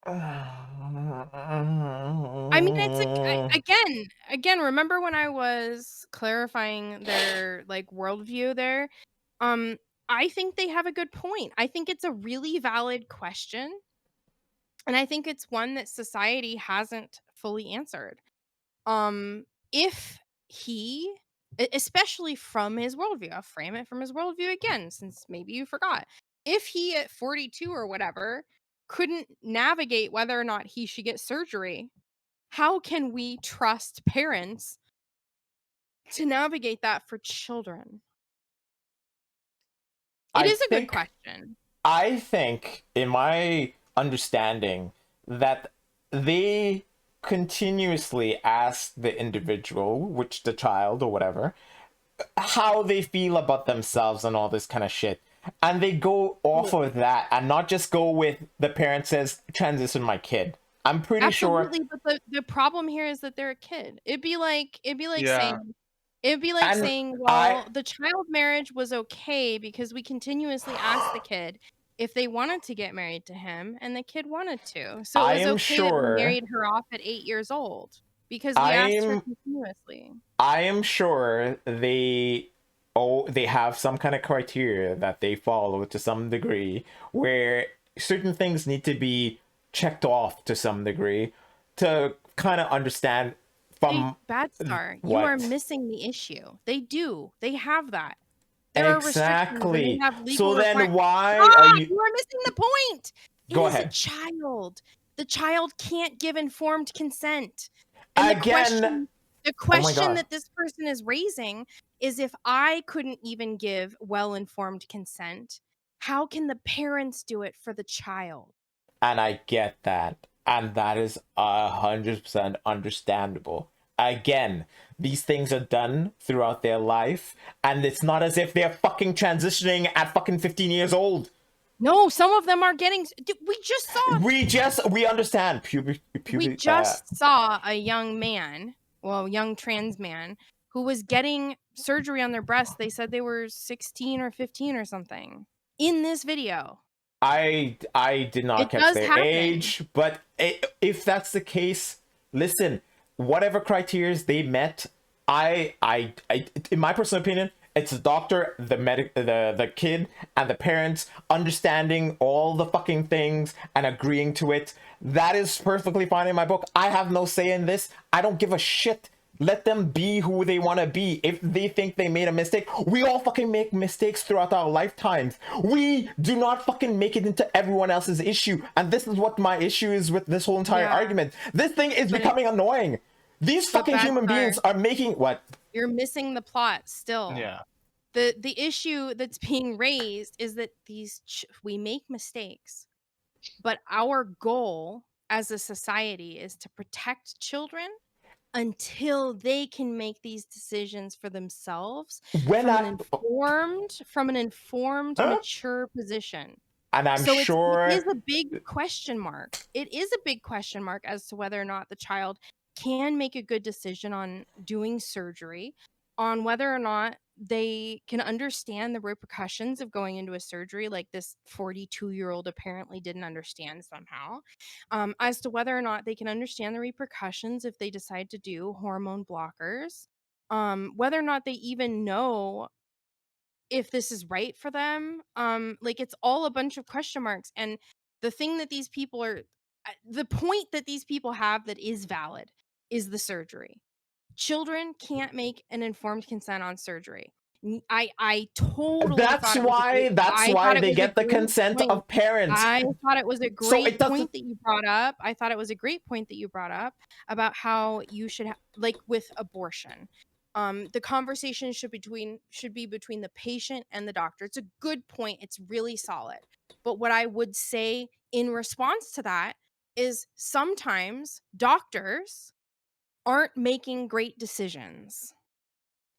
I mean, it's like again, remember when I was clarifying their, like, worldview there? Um, I think they have a good point. I think it's a really valid question, and I think it's one that society hasn't fully answered. If he especially from his worldview, I'll frame it from his worldview again, since maybe you forgot. If he at 42 or whatever couldn't navigate whether or not he should get surgery, how can we trust parents to navigate that for children? It I is a good think question. I think, in my understanding, that they continuously ask the individual, which the child or whatever, how they feel about themselves and all this kind of shit. And they go off Absolutely. of that and not just go with the parent says, transition my kid. I'm pretty sure. Absolutely, but the problem here is that they're a kid. Yeah. It'd be like And saying, I "Well, the child marriage was okay because we continuously asked the kid if they wanted to get married to him, and the kid wanted to. So it I was am okay that we sure married her off at 8 years old because we asked her I'm continuously." I am sure they have some kind of criteria that they follow to some degree where certain things need to be checked off to some degree to kind of understand Hey, from Bad Star, you are what missing the issue. They do. They have that. There are restrictions and they exactly. have So legal then requirements. why are Stop! you You are missing the point. It go is a ahead. child. The child can't give informed consent. And Again, the oh my question god. that this person is raising is if I couldn't even give well-informed consent, how can the parents do it for the child? And I get that. And that is 100% understandable. Again, these things are done throughout their life, and it's not as if they're fucking transitioning at fucking 15 years old. No, some of them are getting we just saw We understand we just saw a young man, well, young trans man, who was getting surgery on their breast. They said they were 16 or 15 or something in this video. I did not It catch does their happen. age, but if that's the case, listen, whatever criteria they met, in my personal opinion, it's the doctor, the kid, and the parents understanding all the fucking things and agreeing to it. That is perfectly fine in my book. I have no say in this. I don't give a shit. Let them be who they want to be. If they think they made a mistake, we all fucking make mistakes throughout our lifetimes. We do not fucking make it into everyone else's issue. And this is what my issue is with this whole entire Yeah, argument. This thing is but it becoming annoying. These but fucking Bad human Star, beings are making what? you're missing the plot still. Yeah. The issue that's being raised is that we make mistakes, but our goal as a society is to protect children until they can make these decisions for themselves When from I. an informed, Huh? mature position. And I'm So it sure. is a big question mark. It is a big question mark as to whether or not the child can make a good decision on doing surgery, on whether or not they can understand the repercussions of going into a surgery like this 42-year-old apparently didn't understand somehow, as to whether or not they can understand the repercussions if they decide to do hormone blockers, whether or not they even know if this is right for them. Like, it's all a bunch of question marks, and the thing that these people are the point that these people have that is valid is the surgery. Children can't make an informed consent on surgery. I totally thought it was a great That's I why thought it they was a get the great consent point. of parents. I thought it was a So great it doesn't. point that you brought up. I thought it was a great point that you brought up about how you should like with abortion. The conversation should be between the patient and the doctor. It's a good point. It's really solid. But what I would say in response to that is sometimes doctors aren't making great decisions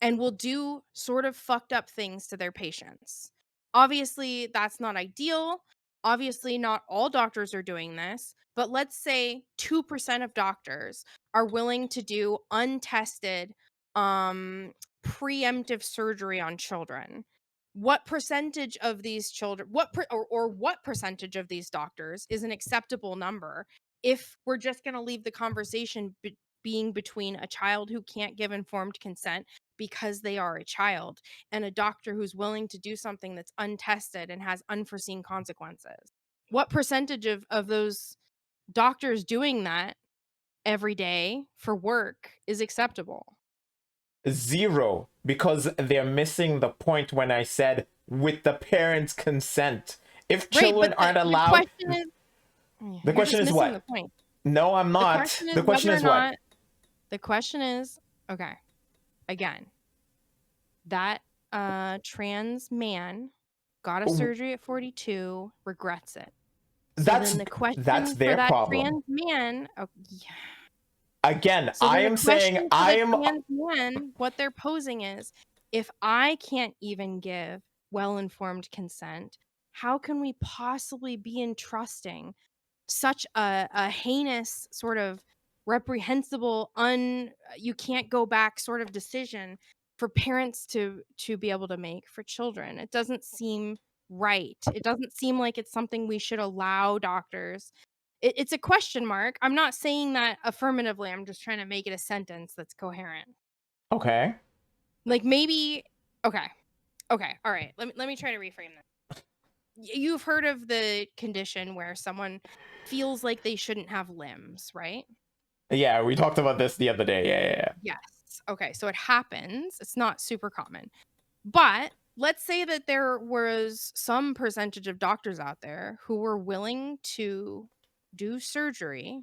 and will do sort of fucked up things to their patients. Obviously, that's not ideal. Obviously, not all doctors are doing this, but let's say 2% of doctors are willing to do untested um preemptive surgery on children. what percentage of these children, what percentage of these doctors is an acceptable number if we're just going to leave the conversation being between a child who can't give informed consent because they are a child and a doctor who's willing to do something that's untested and has unforeseen consequences? What percentage of those doctors doing that every day for work is acceptable? 0, because they're missing the point when I said with the parents' consent. If children aren't allowed, the question is what? The point. No, I'm not. The question is what? The question is, okay, again, that trans man got a surgery at 42, regrets it. So that's their problem. Trans man, yeah. Again, So I am saying trans man, what they're posing is, if I can't even give well-informed consent, how can we possibly be entrusting such a heinous, sort of reprehensible, you can't go back sort of decision for parents to be able to make for children? It doesn't seem right. It doesn't seem like it's something we should allow doctors. It's a question mark. I'm not saying that affirmatively. I'm just trying to make it a sentence that's coherent. Okay. Like maybe, okay, all right. Let me try to reframe this. You've heard of the condition where someone feels like they shouldn't have limbs, right? Yeah, we talked about this the other day. Yeah. Yes. Okay, so it happens. It's not super common. But let's say that there was some percentage of doctors out there who were willing to do surgery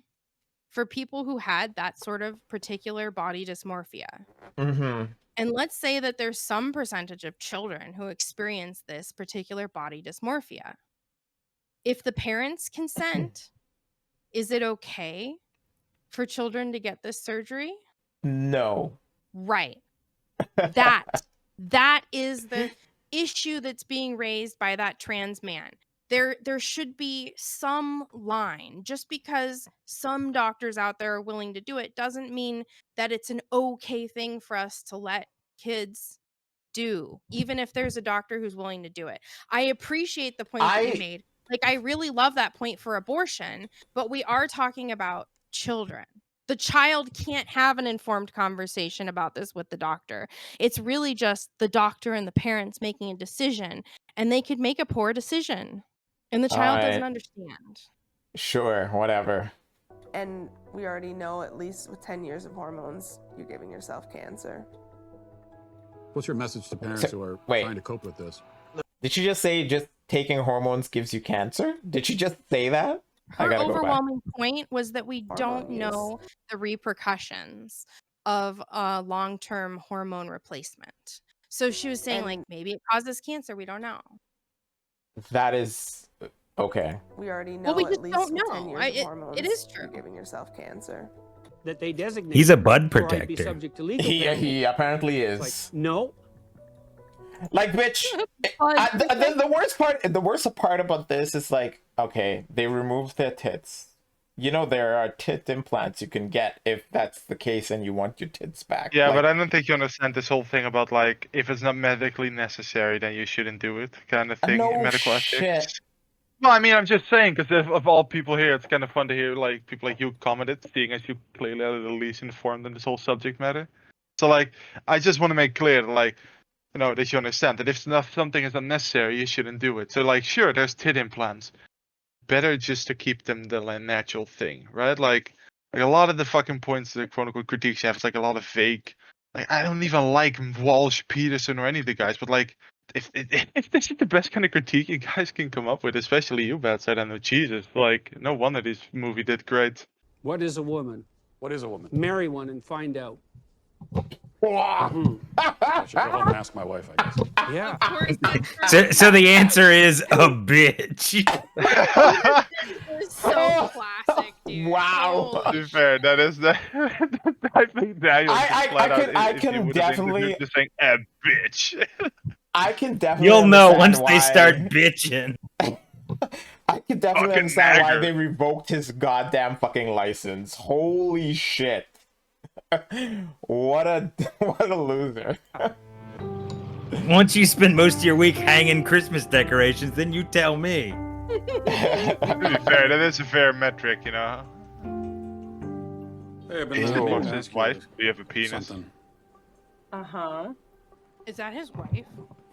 for people who had that sort of particular body dysmorphia. Mm-hmm. And let's say that there's some percentage of children who experience this particular body dysmorphia. If the parents consent, is it okay for children to get this surgery? No. Right. That is the issue that's being raised by that trans man. There should be some line. Just because some doctors out there are willing to do it doesn't mean that it's an okay thing for us to let kids do, even if there's a doctor who's willing to do it. I appreciate the point that you made. Like, I really love that point for abortion, but we are talking about children. The child can't have an informed conversation about this with the doctor. It's really just the doctor and the parents making a decision, and they could make a poor decision. And the child doesn't understand. Sure, whatever. And we already know, at least with 10 years of hormones, you're giving yourself cancer. What's your message to parents who are trying to cope with this? Did she just say just taking hormones gives you cancer? Did she just say that? Her overwhelming point was that we don't know the repercussions of long-term hormone replacement. So she was saying, like, maybe it causes cancer. We don't know. That is okay. We already know. Well, we at just least don't with know. 10 years of hormones, it is true. You're giving yourself cancer. That they designate. He's a bud protector. Subject to legal he apparently is. Like, no. Like, bitch. The worst part about this is, like, okay, they removed their tits. You know, there are tit implants you can get if that's the case and you want your tits back. Yeah, like, but I don't think you understand this whole thing about, like, if it's not medically necessary, then you shouldn't do it, kind of thing. No medical shit. ethics. No, I mean, I'm just saying, because of all people here, it's kind of fun to hear, like, people like you commented, seeing as you clearly are the least informed in this whole subject matter. So, like, I just want to make clear, like, you know, that you understand that if something is unnecessary, you shouldn't do it. So, like, sure, there's tit implants. Better just to keep them the natural thing, right? Like a lot of the fucking points the quote-unquote critiques have is like a lot of vague. Like, I don't even like Walsh, Peterson, or any of the guys, but like, if this is the best kind of critique you guys can come up with, especially you, Bad Side, I know, Jesus, like, no wonder this movie did great. What is a woman? What is a woman? Marry one and find out. I should go home and ask my wife, I guess. Yeah. So the answer is a bitch. So classic, dude. Wow. To be fair, that is the. I think Daniel I can definitely just saying a bitch. I can definitely. You'll know once why... they start bitching. I can definitely Fucking understand why nagger. they revoked his goddamn fucking license. Holy shit. What a loser. Once you spend most of your week hanging Christmas decorations, then you tell me. To be fair, that is a fair metric, you know. Hey, I've been He's listening the to boss, you his ask wife. you Do you have a penis? something. Uh-huh. Is that his wife?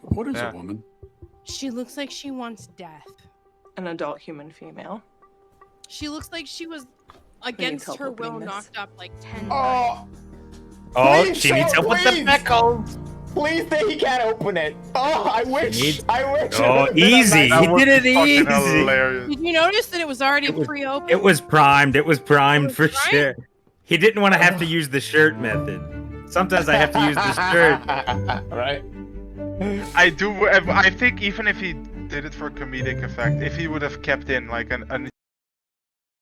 What is Yeah. a woman? She looks like she wants death. An adult human female. She looks like she was help against her will opening this? knocked up like 10 times. Oh, Oh, Please, she needs Sean, help with the please. pickles. please say he can't open it. Oh, I wish. needs- I wish. it Oh, would've been a easy. nice- He That would did be it fucking easy. hilarious. Did you notice that it was already It was- pre-opened? It was primed. It was primed was for primed? sure. He didn't want to have to use the shirt method. Sometimes I have to use the shirt. Right. I think even if he did it for comedic effect, if he would have kept in like an